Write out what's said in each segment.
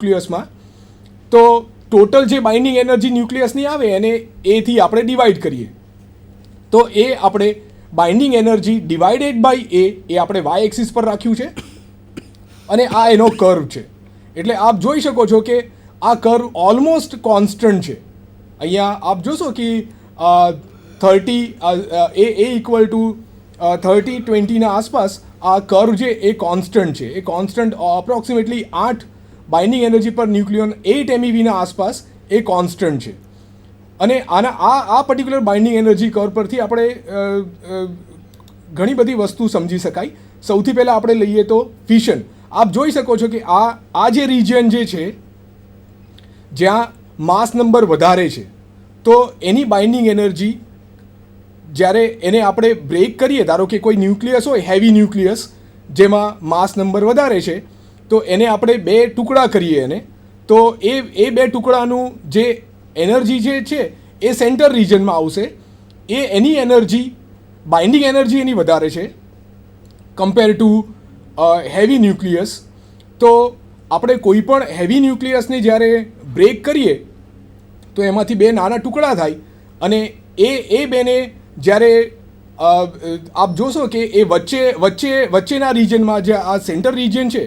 ન્યુક્લિયસમાં. તો ટોટલ જે binding energy ન્યુક્લિયસની આવે એને એથી આપણે ડિવાઈડ કરીએ. તો એ આપણે બાઇન્ડિંગ એનર્જી ડિવાઇડેડ બાય એ આપણે વાય એક્સિસ પર રાખ્યું છે અને આ એનો કર્વ છે. એટલે આપ જોઈ શકો છો કે આ કર્વ ઓલમોસ્ટ કોન્સ્ટન્ટ છે. અહીંયા આપ જોશો કે 30 એ ઇક્વલ ટુ 30-20ના આસપાસ આ કર્વ છે એ કોન્સ્ટન્ટ છે. એ constant approximately 8 binding energy per ન્યુક્લિયોન 8 MeVના આસપાસ એ કોન્સ્ટન્ટ છે. અને આ પર્ટિક્યુલર બાઇન્ડિંગ એનર્જી કર્વ પરથી આપણે ઘણી બધી વસ્તુ સમજી શકાય. સૌથી પહેલાં આપણે લઈએ તો ફિશન. આપ જોઈ શકો છો કે આ જે રિજિયન જે છે જ્યાં માસ નંબર વધારે છે તો એની બાઇન્ડિંગ એનર્જી જ્યારે એને આપણે બ્રેક કરીએ, ધારો કે કોઈ ન્યુક્લિયસ હોય હેવી ન્યુક્લિયસ જેમાં માસ નંબર વધારે છે, તો એને આપણે 2 ટુકડા કરીએ એને, તો એ 2 ટુકડાનું જે એનર્જી જે છે એ સેન્ટર રિજનમાં આવશે. એની એનર્જી બાઇન્ડિંગ એનર્જી એની વધારે છે કમ્પેર ટુ હેવી ન્યુક્લિયસ. તો આપણે કોઈ પણ હેવી ન્યુક્લિયસને જ્યારે બ્રેક કરીએ તો એમાંથી 2 નાના ટુકડા થાય અને એ બેને જ્યારે આપ જોશો કે એ વચ્ચેના રિજનમાં જે આ સેન્ટર રિજન છે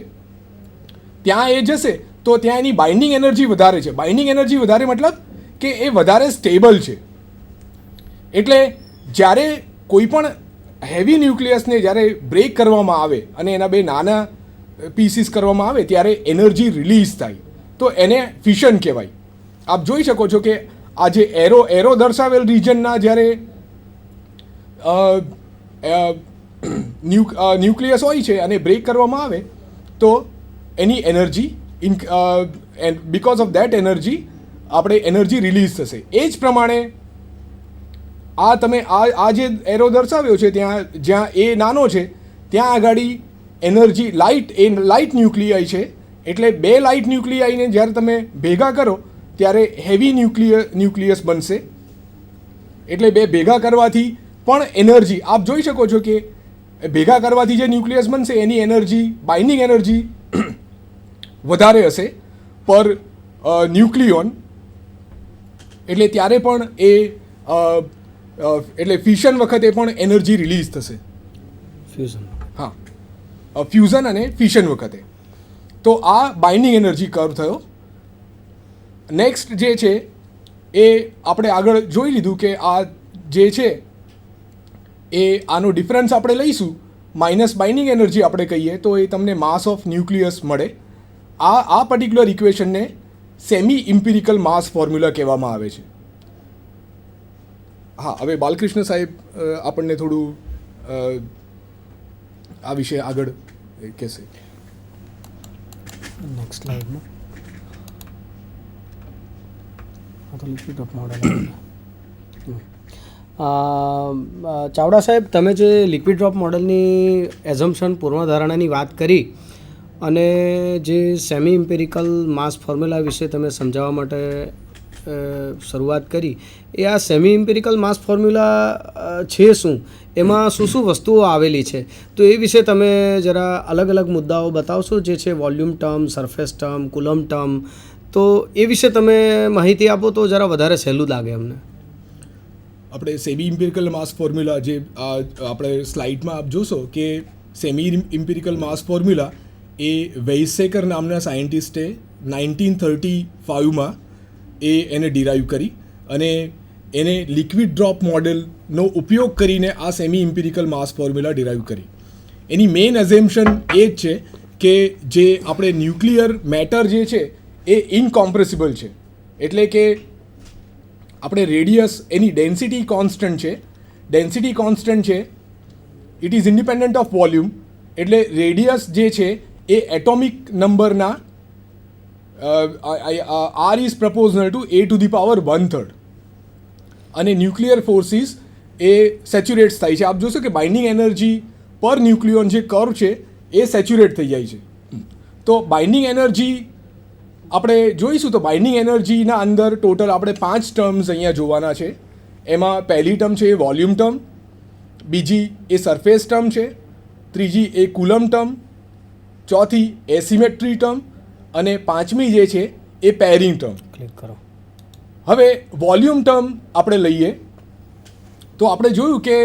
ત્યાં એ જશે તો ત્યાં એની બાઇન્ડિંગ એનર્જી વધારે છે. બાઇન્ડિંગ એનર્જી વધારે મતલબ કે એ વધારે સ્ટેબલ છે. એટલે જ્યારે કોઈ પણ હેવી ન્યુક્લિયસને જ્યારે બ્રેક કરવામાં આવે અને એના 2 નાના પીસીસ કરવામાં આવે ત્યારે એનર્જી રિલીઝ થાય, તો એને ફિશન કહેવાય. આપ જોઈ શકો છો કે આ જે એરો દર્શાવેલ રિજનના જ્યારે ન્યુક્લિયસ હોય છે અને બ્રેક કરવામાં આવે તો એની energy because of that energy આપણે એનર્જી રિલીઝ થશે. એ જ પ્રમાણે તમે આ જે એરો દર્શાવ્યો છે ત્યાં જ્યાં એ નાનો છે ત્યાં આગળ એનર્જી લાઇટ ન્યુક્લિયાઈ છે. એટલે 2 લાઇટ ન્યુક્લિયાઈને જ્યારે તમે ભેગા કરો ત્યારે હેવી ન્યુક્લિયસ બનશે. એટલે 2 ભેગા કરવાથી પણ એનર્જી આપ જોઈ શકો છો કે ભેગા કરવાથી જે ન્યુક્લિયસ બનશે એની એનર્જી બાઇન્ડિંગ એનર્જી વધારે હશે પર ન્યુક્લિયોન. એટલે ત્યારે પણ એટલે ફ્યુઝન વખતે પણ એનર્જી રિલીઝ થશે. ફ્યુઝન અને ફિશન વખતે. તો આ બાઇન્ડિંગ એનર્જી કર્વ થયો. નેક્સ્ટ જે છે એ આપણે આગળ જોઈ લીધું કે આ જે છે એ આનો ડિફરન્સ આપણે લઈશું માઇનસ બાઇન્ડિંગ એનર્જી આપણે કહીએ તો એ તમને માસ ઓફ ન્યુક્લિયસ મળે. આ પર્ટિક્યુલર ઇક્વેશનને સેમી ઇમ્પિરિકલ માસ ફોર્મ્યુલા કહેવામાં આવે છે. હા, હવે બાલકૃષ્ણ સાહેબ આપણને થોડું આ વિશે આગળ કહેશે. નેક્સ્ટ સ્લાઇડમાં લિક્વિડ ડ્રોપ મોડલ. ચાવડા સાહેબ, તમે જે લિક્વિડ ડ્રોપ મોડલની એઝમ્પશન પૂર્વધારણાની વાત કરી અને જે સેમી ઇમ્પેરિકલ માસ ફોર્મ્યુલા વિશે તમે સમજાવવા માટે શરૂઆત કરી, એ આ સેમી ઇમ્પેરિકલ માસ ફોર્મ્યુલા છે શું, એમાં શું શું વસ્તુઓ આવેલી છે, તો એ વિશે તમે જરા અલગ અલગ મુદ્દાઓ બતાવશો જે છે volume term, surface term, coulomb term. તો એ વિશે તમે માહિતી આપો તો જરા વધારે સહેલું લાગે અમને. આપણે સેમી ઇમ્પિરિકલ માસ ફોર્મ્યુલા જે આપણે સ્લાઇડમાં આપ જોશો કે સેમી ઇમ્પિરિકલ માસ ફોર્મ્યુલા એ વેઇસેકર નામના સાયન્ટિસ્ટે 1935માં એને ડિરાઈવ કરી અને એને લિક્વિડ ડ્રોપ મોડેલનો ઉપયોગ કરીને આ સેમી ઇમ્પિરિકલ માસ ફોર્મ્યુલા ડિરાઈવ કરી. એની મેઇન એઝેમ્પશન એ જ છે કે જે આપણે ન્યુક્લિયર મેટર જે છે એ ઇનકોમ્પ્રેસિબલ છે. એટલે કે આપણે રેડિયસ એની ડેન્સિટી કોન્સ્ટન્ટ છે. ડેન્સિટી કોન્સ્ટન્ટ છે, it is independent of volume. એટલે રેડિયસ જે છે એ એટોમિક નંબરના R is proportional to A⁻⁻⁻. અને ન્યુક્લિયર ફોર્સિસ એ સેચ્યુરેટ્સ થાય છે. આપ જોશો કે બાઇન્ડિંગ એનર્જી પર ન્યુક્લિયોન જે કર્વ છે એ સેચ્યુરેટ થઈ જાય છે. તો બાઇન્ડિંગ એનર્જી આપણે જોઈશું તો બાઇન્ડિંગ એનર્જીના અંદર ટોટલ આપણે 5 ટર્મ્સ અહીંયા જોવાના છે. એમાં પહેલી ટર્મ છે એ વોલ્યુમ ટર્મ, બીજી એ સરફેસ ટર્મ છે, ત્રીજી એ કુલમ ટર્મ, ચોથી એસિમેટ્રી ટર્મ અને પાંચમી જે છે એ પેરિંગ ટર્મ. ક્લિક કરો. હવે વોલ્યુમ ટર્મ આપણે લઈએ તો આપણે જોયું કે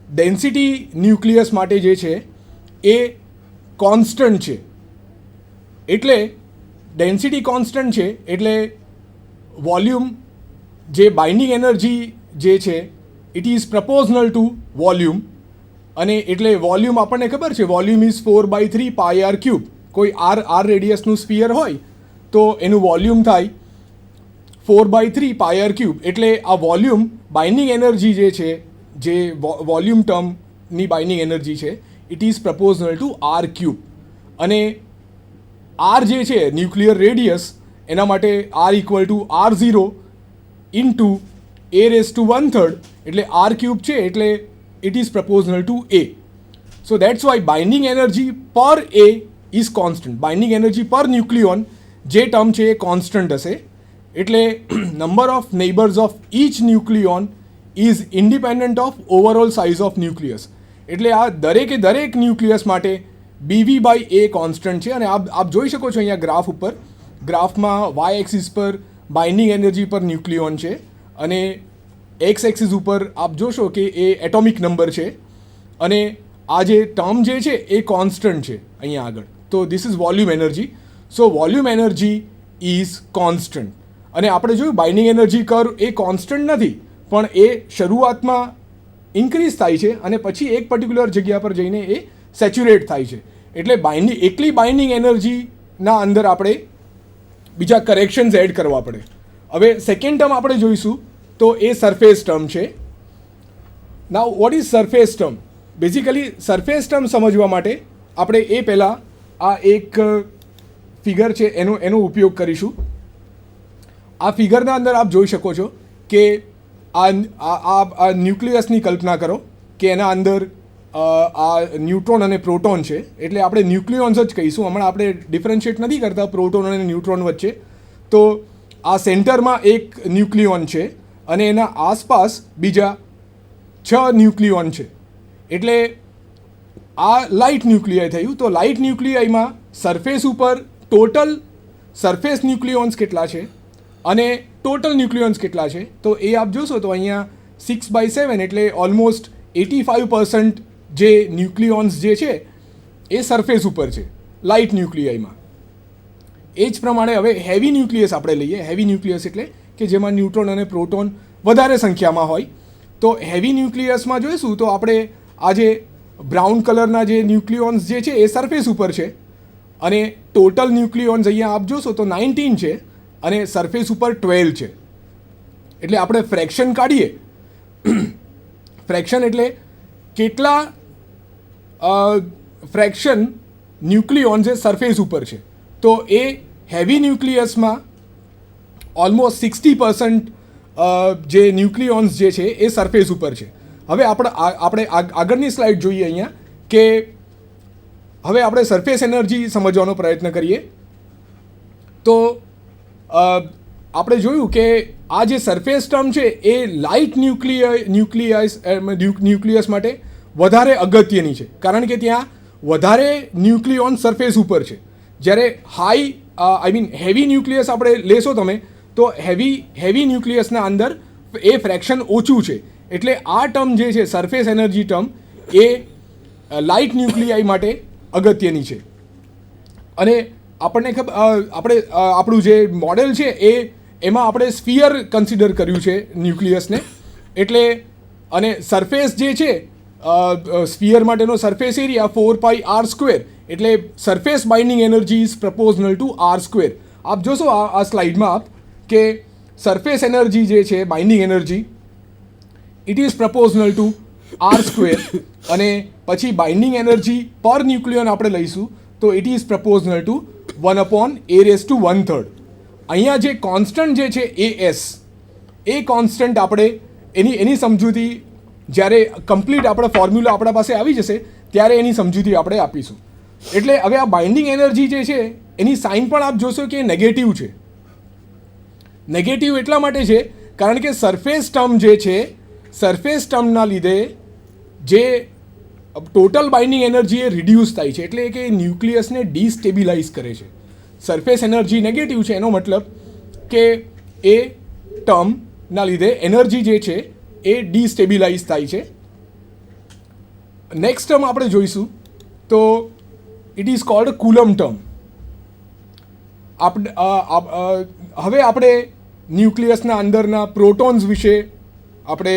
ડેન્સિટી ન્યુક્લિયસ માટે જે છે એ કોન્સ્ટન્ટ છે. એટલે ડેન્સિટી કોન્સ્ટન્ટ છે એટલે વોલ્યુમ જે બાઇન્ડિંગ એનર્જી જે છે it is proportional to volume. અને એટલે વોલ્યુમ આપણને ખબર છે volume is 4/3 pi R cube. કોઈ આર રેડિયસનું સ્ફિયર હોય તો એનું વોલ્યુમ થાય 4/3 પાઈ આર ક્યુબ. એટલે આ વોલ્યુમ બાઇન્ડિંગ એનર્જી જે છે જે વોલ્યુમ ટર્મની બાઇન્ડિંગ એનર્જી છે it is proportional to R cube. અને આર જે છે ન્યુક્લિયર રેડિયસ એના માટે R equal to R0 into A⁻⁻⁰ એટલે આર ક્યુબ છે એટલે it is proportional to A. So that's why binding energy per A is constant. Binding energy per nucleon જે term છે એ કોન્સ્ટન્ટ હશે. એટલે number of neighbours of each nucleon is independent of overall size of nucleus. એટલે આ દરેકે દરેક nucleus માટે BV/A કોન્સ્ટન્ટ છે. અને આપ જોઈ શકો છો અહીંયા ગ્રાફ ઉપર, ગ્રાફમાં વાય એક્સિસ પર બાઇન્ડિંગ એનર્જી પર ન્યુક્લિયોન છે અને એક્સ એક્સિસ ઉપર આપ જોશો કે એ એટોમિક નંબર છે અને આ જે ટર્મ જે છે એ કોન્સ્ટન્ટ છે અહીંયા આગળ. તો this is volume energy. So volume energy is constant. અને આપણે જોયું બાઇન્ડિંગ એનર્જી કર્વ એ કોન્સ્ટન્ટ નથી પણ એ શરૂઆતમાં ઇન્ક્રીઝ થાય છે અને પછી એક પર્ટિક્યુલર જગ્યા પર જઈને એ સેચ્યુરેટ થાય છે. એટલે એકલી બાઇન્ડિંગ એનર્જીના અંદર આપણે બીજા કરેક્શન્સ એડ કરવા પડે. હવે સેકન્ડ ટર્મ આપણે જોઈશું તો એ સરફેસ ટર્મ છે. નાઉ what is surface term? Basically surface term સમજવા માટે આપણે એ પહેલાં આ એક ફિગર છે એનો ઉપયોગ કરીશું. આ ફિગરના અંદર આપ જોઈ શકો છો કે આ ન્યુક્લિયસની કલ્પના કરો કે એના અંદર આ ન્યુટ્રોન અને પ્રોટોન છે. એટલે આપણે ન્યુક્લિયોન્સ જ કહીશું. હમણાં આપણે ડિફરન્શિએટ નથી કરતા પ્રોટોન અને ન્યુટ્રોન વચ્ચે. તો આ સેન્ટરમાં એક ન્યુક્લિયોન છે અને એના આસપાસ બીજા 6 ન્યુક્લિયોન છે. એટલે આ લાઇટ ન્યુક્લિયાઈ થયું. તો લાઇટ ન્યુક્લિયાઈમાં સરફેસ ઉપર ટોટલ સરફેસ ન્યુક્લિયોન્સ કેટલા છે અને ટોટલ ન્યુક્લિયોન્સ કેટલા છે તો એ આપ જોશો તો અહીંયા 6/7 એટલે ઓલમોસ્ટ 85% જે ન્યુક્લિયોન્સ જે છે એ સરફેસ ઉપર છે લાઇટ ન્યુક્લિયાઈમાં. એ જ પ્રમાણે હવે હેવી ન્યુક્લિયસ આપણે લઈએ. હેવી ન્યુક્લિયસ એટલે કે જેમાં ન્યુટ્રોન અને પ્રોટોન વધારે સંખ્યામાં હોય. તો હેવી ન્યુક્લિયસમાં જોઈશું તો આપણે આ જે બ્રાઉન કલરના જે ન્યુક્લિયોન્સ જે છે એ સરફેસ ઉપર છે અને ટોટલ ન્યુક્લિયોન્સ અહીંયા આપ જોશો તો 19 છે અને સરફેસ ઉપર 12 છે. એટલે આપણે ફ્રેક્શન કાઢીએ. ફ્રેક્શન એટલે કેટલા ફ્રેક્શન ન્યુક્લિયોન્સ એ સરફેસ ઉપર છે. તો એ હેવી ન્યુક્લિયસમાં ઓલમોસ્ટ 60% જે ન્યુક્લિયોન્સ જે છે એ સરફેસ ઉપર છે. હવે આપણે આગળની સ્લાઇડ જોઈએ અહીંયા કે હવે આપણે સરફેસ એનર્જી સમજવાનો પ્રયત્ન કરીએ. તો આપણે જોયું કે આ જે સરફેસ ટર્મ છે એ લાઇટ ન્યુક્લિયસ માટે વધારે અગત્યની છે કારણ કે ત્યાં વધારે ન્યુક્લિયોન સરફેસ ઉપર છે. જ્યારે હેવી ન્યુક્લિયસ આપણે લેશો તમે તો હેવી ન્યુક્લિયસના અંદર એ ફ્રેક્શન ઓછું છે. એટલે આ ટર્મ જે છે સરફેસ એનર્જી ટર્મ એ લાઇટ ન્યુક્લિયાઈ માટે અગત્યની છે. અને આપણને આપણું જે મોડેલ છે એમાં આપણે સ્ફિયર કન્સિડર કર્યું છે ન્યુક્લિયસને. એટલે અને સરફેસ જે છે સ્ફિયર માટેનો સરફેસ એરિયા 4πr². એટલે surface binding energy is proportional two R². આપ જોશો આ સ્લાઇડમાં આપ કે સરફેસ એનર્જી જે છે binding energy it is proportional two R². અને પછી બાઇન્ડિંગ એનર્જી પર ન્યુક્લિયોન આપણે લઈશું તો it is proportional two 1/A⁻⁻⁰. અહીંયા જે કોન્સ્ટન્ટ જે છે AS એ કોન્સ્ટન્ટ આપણે એની સમજૂતી જ્યારે કમ્પ્લીટ આપણે ફોર્મ્યુલા આપણા પાસે આવી જશે ત્યારે એની સમજૂતી આપણે આપીશું. એટલે હવે આ બાઇન્ડિંગ એનર્જી જે છે એની સાઇન પણ આપ જોશો કે નેગેટિવ છે. નેગેટિવ એટલા માટે છે કારણ કે સરફેસ ટર્મ જે છે સરફેસ ટર્મના લીધે જે ટોટલ બાઇન્ડિંગ એનર્જી એ રિડ્યુસ થાય છે. એટલે કે ન્યુક્લિયસને ડિસ્ટેબિલાઇઝ કરે છે. સરફેસ એનર્જી નેગેટિવ છે, એનો મતલબ કે એ ટર્મના લીધે એનર્જી જે છે એ ડિસ્ટેબિલાઇઝ થાય છે. નેક્સ્ટ ટર્મ આપણે જોઈશું તો it is called coulomb term. હવે આપણે ન્યુક્લિયસના અંદરના પ્રોટોન્સ વિશે આપણે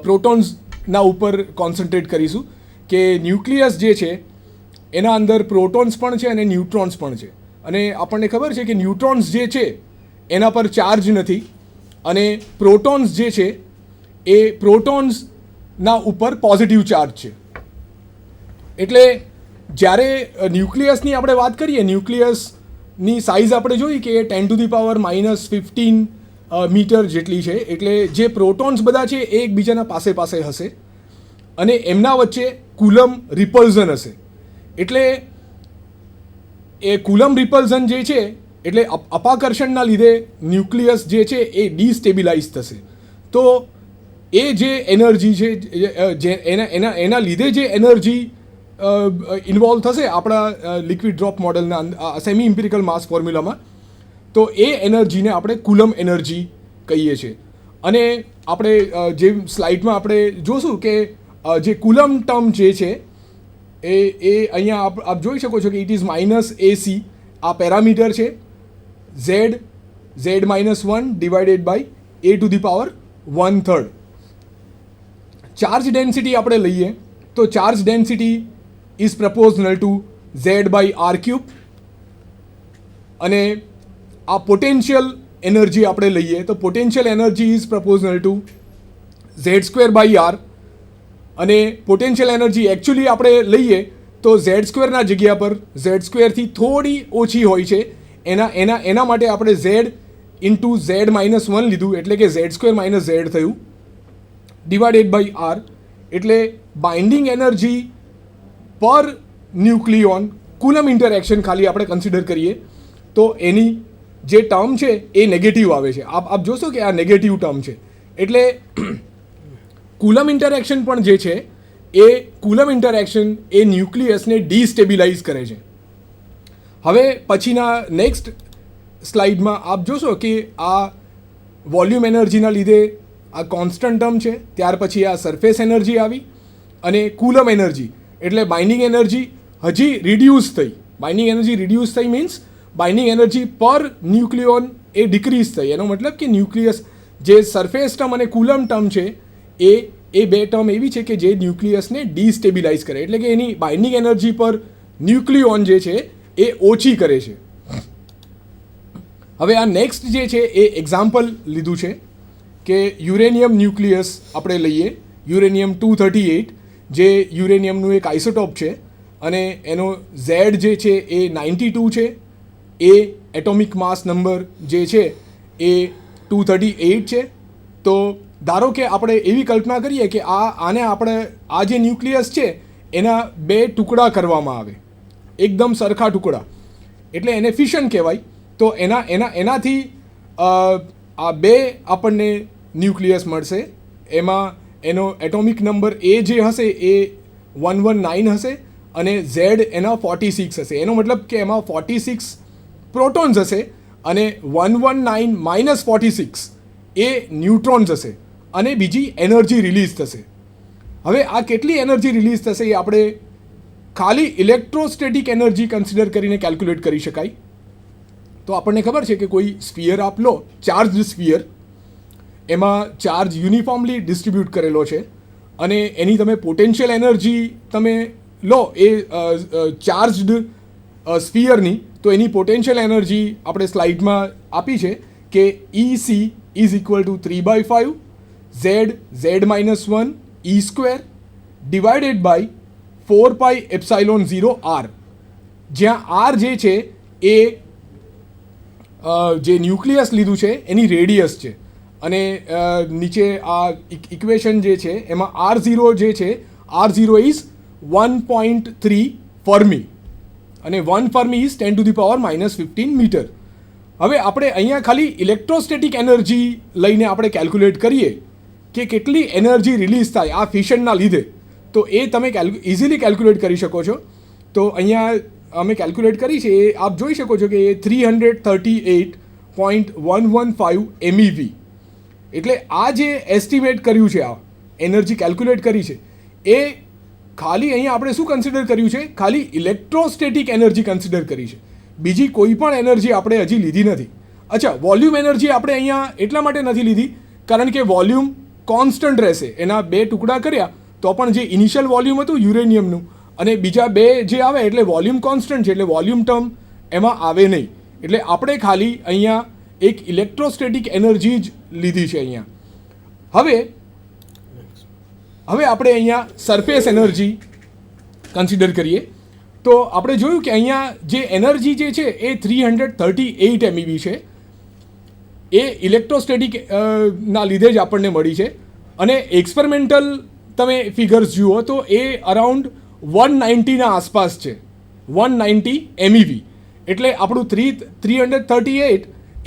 પ્રોટોન્સના ઉપર કોન્સન્ટ્રેટ કરીશું કે ન્યુક્લિયસ જે છે એના અંદર પ્રોટોન્સ પણ છે અને ન્યુટ્રોન્સ પણ છે. અને આપણને ખબર છે કે ન્યુટ્રોન્સ જે છે એના પર ચાર્જ નથી અને પ્રોટોન્સ જે છે એ પ્રોટોન્સના ઉપર પોઝિટિવ ચાર્જ છે. એટલે જ્યારે ન્યુક્લિયસની આપણે વાત કરીએ, ન્યુક્લિયસની સાઇઝ આપણે જોઈ કે 10⁻⁻15 મીટર જેટલી છે. એટલે જે પ્રોટોન્સ બધા છે એ એકબીજાના પાસે પાસે હશે અને એમના વચ્ચે કુલમ રિપલ્ઝન હશે. એટલે એ કુલમ રિપલ્ઝન જે છે એટલે અપાકર્ષણના લીધે ન્યુક્લિયસ જે છે એ ડિસ્ટેબિલાઇઝ થશે. તો એ જે એનર્જી છે જે એના લીધે જે એનર્જી ઇન્વોલ્વ થશે આપણા લિક્વિડ ડ્રોપ મોડલના સેમી ઇમ્પિરિકલ માસ ફોર્મ્યુલામાં, તો એ એનર્જીને આપણે કુલમ એનર્જી કહીએ છીએ. અને આપણે જે સ્લાઇડમાં આપણે જોશું કે જે કુલમ ટર્મ જે છે એ અહીંયા આપ જોઈ શકો છો કે ઇટ ઇઝ -AC. આ પેરામીટર છે z-1 divided by a⁻⁻1/3. Charge density આપણે લઈએ તો charge density is proportional two z/r³. અને આ પોટેન્શિયલ એનર્જી આપણે લઈએ તો potential energy is proportional two z²/r. અને પોટેન્શિયલ એનર્જી એકચ્યુઅલી આપણે લઈએ તો z² જગ્યા પર z² થોડી ઓછી હોય છે. એના માટે આપણે z ઇન્ટુ z-1 લીધું, એટલે કે z² - z થયું ડિવાઇડેડ બાય r. એટલે binding energy per ન્યુક્લિયોન coulomb interaction ખાલી આપણે કન્સિડર કરીએ તો એની જે ટર્મ છે એ નેગેટિવ આવે છે. આપ જોશો કે આ નેગેટિવ ટર્મ છે. એટલે કુલમ ઇન્ટરેક્શન પણ જે છે એ કુલમ ઇન્ટરેક્શન એ ન્યુક્લિયસને ડિસ્ટેબિલાઇઝ કરે છે. હવે પછીના નેક્સ્ટ સ્લાઇડમાં આપ જોશો કે આ વોલ્યુમ એનર્જીના લીધે આ કોન્સ્ટન્ટ ટર્મ છે, ત્યાર પછી આ સરફેસ એનર્જી આવી અને કુલમ એનર્જી એટલે બાઇન્ડિંગ એનર્જી હજી રિડ્યુસ થઈ. બાઇન્ડિંગ એનર્જી રિડ્યુસ થઈ મીન્સ બાઇન્ડિંગ એનર્જી પર ન્યુક્લિયોન એ ડિક્રીઝ થઈ. એનો મતલબ કે ન્યુક્લિયસ જે સરફેસ ટર્મ અને કુલમ ટર્મ છે એ બે ટર્મ એવી છે કે જે ન્યુક્લિયસને ડિસ્ટેબિલાઇઝ કરે, એટલે કે એની બાઇન્ડિંગ એનર્જી પર ન્યુક્લિયોન જે છે એ ઓછી કરે છે. હવે આ નેક્સ્ટ જે છે એ એક્ઝામ્પલ લીધું છે કે યુરેનિયમ ન્યુક્લિયસ આપણે લઈએ, યુરેનિયમ-238 જે યુરેનિયમનું એક આઇસોટોપ છે અને એનો Z જે છે એ 92 છે. એ એટોમિક માસ નંબર જે છે એ 238 છે. તો ધારો કે આપણે એવી કલ્પના કરીએ કે આને આપણે આ જે ન્યુક્લિયસ છે એના 2 ટુકડા કરવામાં આવે, એકદમ સરખા ટુકડા, એટલે એને ફિશન કહેવાય. તો એનાથી આ 2 આપણને ન્યુક્લિયસ મળશે. એમાં એનો એટોમિક નંબર એ જે હશે એ 119 હશે અને Z એના 46 હશે. એનો મતલબ કે એમાં 46 પ્રોટોન્સ હશે અને 119 - 46 એ ન્યુટ્રોન્સ હશે અને બીજી એનર્જી રિલીઝ થશે. હવે આ કેટલી એનર્જી રિલીઝ થશે એ આપણે ખાલી ઇલેક્ટ્રોસ્ટેટિક એનર્જી કન્સિડર કરીને કેલ્ક્યુલેટ કરી શકાય. તો આપણને ખબર છે કે કોઈ સ્ફિયર આપ લો, ચાર્જ સ્ફિયર, એમાં ચાર્જ યુનિફોર્મલી ડિસ્ટ્રીબ્યુટ કરેલો છે અને એની તમે પોટેન્શિયલ એનર્જી તમે લો એ ચાર્જડ સ્ફિયરની, તો એની પોટેન્શિયલ એનર્જી આપણે સ્લાઇડમાં આપી છે કે EC is equal to 3/5 z-1 E² divided by 4πε0r, જ્યાં r જે છે એ જે ન્યુક્લિયસ લીધું છે એની રેડિયસ છે અને નીચે આ ઇક્વેશન જે છે એમાં r0 જે છે r0 ઇઝ 1.3 ફર્મી અને 1 ફર્મી ઇઝ 10⁻⁻15 મીટર. હવે આપણે અહીંયા ખાલી ઇલેક્ટ્રોસ્ટેટિક એનર્જી લઈને આપણે કેલ્ક્યુલેટ કરીએ કે કેટલી એનર્જી રિલીઝ થાય આ ફિશનના લીધે, તો એ તમે ઇઝીલી કેલ્ક્યુલેટ કરી શકો છો. તો અહીંયા અમે કેલ્ક્યુલેટ કરી છે એ આપ જોઈ શકો છો કે એ 338.115 MEV. એટલે આ જે એસ્ટિમેટ કર્યું છે, આ એનર્જી કેલ્ક્યુલેટ કરી છે, એ ખાલી અહીંયા આપણે શું કન્સિડર કર્યું છે? ખાલી ઇલેક્ટ્રોસ્ટેટિક એનર્જી કન્સિડર કરી છે. બીજી કોઈ પણ એનર્જી આપણે હજી લીધી નથી. અચ્છા, વોલ્યુમ એનર્જી આપણે અહીંયા એટલા માટે નથી લીધી કારણ કે વોલ્યુમ કોન્સ્ટન્ટ રહેશે. એના 2 ટુકડા કર્યા તો પણ જે ઇનિશિયલ વોલ્યુમ હતું યુરેનિયમનું અને બીજા 2 જે આવે એટલે વોલ્યુમ કોન્સ્ટન્ટ છે, એટલે વોલ્યુમ ટર્મ એમાં આવે નહીં. એટલે આપણે ખાલી અહીંયા એક ઇલેક્ટ્રોસ્ટેટિક એનર્જી જ લીધી છે અહીંયા. હવે આપણે અહીંયા સરફેસ એનર્જી કન્સિડર કરીએ તો આપણે જોયું કે અહીંયા જે એનર્જી જે છે એ 338 MEV છે. એ ઇલેક્ટ્રોસ્ટેટિક ના લીધે જ આપણને મળી છે. અને એક્સપેરિમેન્ટલ તમે ફિગર્સ જુઓ તો એ અરાઉન્ડ 190ના આસપાસ છે, 190 MEV. એટલે આપણું 338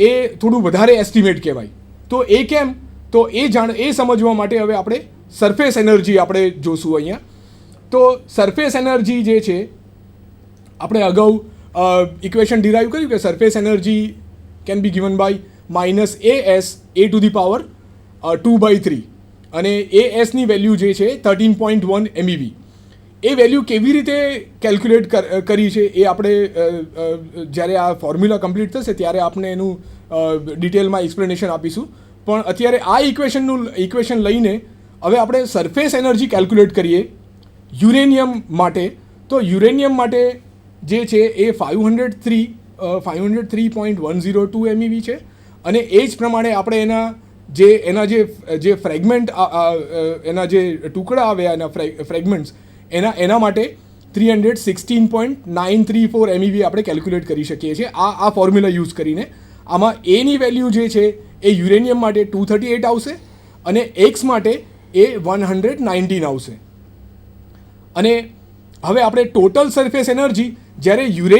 એ થોડું વધારે એસ્ટિમેટ કહેવાય. તો એ કેમ? તો એ સમજવા માટે હવે આપણે સરફેસ એનર્જી આપણે જોશું અહીંયા. તો સરફેસ એનર્જી જે છે આપણે અગાઉ ઇક્વેશન ડિરાઈવ કર્યું કે surface energy can be given by -AS A⁴ 2/3 અને ASની વેલ્યુ જે છે 13.1 MEV. એ વેલ્યુ કેવી રીતે કેલ્ક્યુલેટ કરી છે એ આપણે જ્યારે આ ફોર્મ્યુલા કમ્પ્લીટ થશે ત્યારે આપણે એનું ડિટેલમાં એક્સપ્લેનેશન આપીશું. પણ અત્યારે આ ઇક્વેશન લઈને હવે આપણે સરફેસ એનર્જી કેલ્ક્યુલેટ કરીએ યુરેનિયમ માટે. તો યુરેનિયમ માટે જે છે એ 503.102 MEV છે. અને એ જ પ્રમાણે આપણે એના જે ફ્રેગમેન્ટ એના જે ટુકડા આવ્યા એના ફ્રેગમેન્ટ્સ એના માટે 316.934 MEV આપણે કેલ્ક્યુલેટ કરી શકીએ છીએ આ ફોર્મ્યુલા યુઝ કરીને. આમાં એની વેલ્યુ જે છે એ યુરેનિયમ માટે 238 આવશે અને એક્સ માટે એ 119 આવશે. અને હવે આપણે ટોટલ સરફેસ એનર્જી જ્યારે યુરેનિયમ